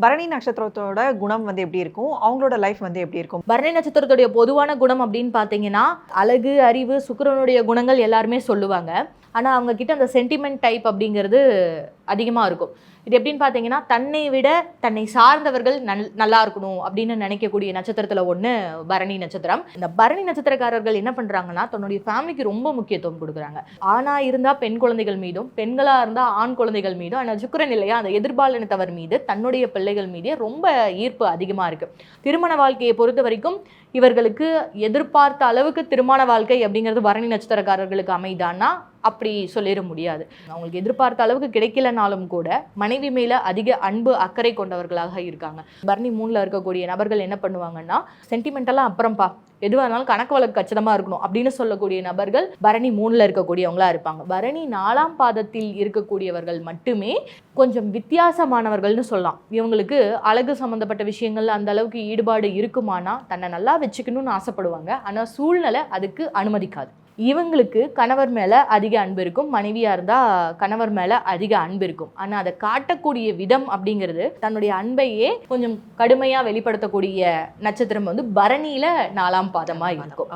பரணி நட்சத்திரத்தோட குணம் வந்து எப்படி இருக்கும், அவங்களோட லைஃப் வந்து எப்படி இருக்கும்? பரணி நட்சத்திரத்துடைய பொதுவான குணம் அப்படின்னு பார்த்தீங்கன்னா, அழகு, அறிவு, சுக்கிரனுடைய குணங்கள் எல்லாருமே சொல்லுவாங்க. ஆனால் அவங்க கிட்ட அந்த சென்டிமெண்ட் டைப் அப்படிங்கிறது அதிகமாக இருக்கும். இது எப்படின்னு பார்த்தீங்கன்னா, தன்னை விட தன்னை சார்ந்தவர்கள் நல்லா இருக்கணும் அப்படின்னு நினைக்கக்கூடிய நட்சத்திரத்தில் ஒன்று பரணி நட்சத்திரம். இந்த பரணி நட்சத்திரக்காரர்கள் என்ன பண்ணுறாங்கன்னா, தன்னுடைய ஃபேமிலிக்கு ரொம்ப முக்கியத்துவம் கொடுக்குறாங்க. ஆணாக இருந்தால் பெண் குழந்தைகள் மீதும், பெண்களாக இருந்தால் ஆண் குழந்தைகள் மீதும், ஆனால் சுக்கிரன் இல்லையா அந்த எதிர்பாலினத்தவர் மீது, தன்னுடைய பிள்ளைகள் மீதே ரொம்ப ஈர்ப்பு அதிகமாக இருக்குது. திருமண வாழ்க்கையை பொறுத்த வரைக்கும் இவர்களுக்கு எதிர்பார்த்த அளவுக்கு திருமண வாழ்க்கை அப்படிங்கிறது பரணி நட்சத்திரக்காரர்களுக்கு அமைதான்னா அப்படி சொல்லிட முடியாது. அவங்களுக்கு எதிர்பார்த்த அளவுக்கு கிடைக்கலனாலும் கூட மனைவி மேல அதிக அன்பு அக்கறை கொண்டவர்களாக இருக்காங்க. பரணி 3ல இருக்கக்கூடிய நபர்கள் என்ன பண்ணுவாங்கன்னா, சென்டிமெண்டெல்லாம் அப்புறம்பா, எதுவாக இருந்தாலும் கணக்கு வழக்கு கச்சிதமாக இருக்கணும் அப்படின்னு சொல்லக்கூடிய நபர்கள் பரணி 3ல இருக்கக்கூடியவங்களா இருப்பாங்க. பரணி 4ஆம் பாதத்தில் இருக்கக்கூடியவர்கள் மட்டுமே கொஞ்சம் வித்தியாசமானவர்கள்னு சொல்லலாம். இவங்களுக்கு அழகு சம்மந்தப்பட்ட விஷயங்கள் அந்த அளவுக்கு ஈடுபாடு இருக்குமானா, தன்னை நல்லா வச்சுக்கணும்னு ஆசைப்படுவாங்க. ஆனால் சூழ்நிலை அதுக்கு அனுமதிக்காது. இவங்களுக்கு கணவர் மேலே அதிக அன்பு இருக்கும், மனைவியாக இருந்தால் கணவர் மேலே அதிக அன்பு இருக்கும். ஆனால் அதை காட்டக்கூடிய விதம் அப்படிங்கிறது தன்னுடைய அன்பையே கொஞ்சம் கடுமையாக வெளிப்படுத்தக்கூடிய நட்சத்திரம் வந்து பரணியில் 4ஆம் பாதமாக இருக்கும்.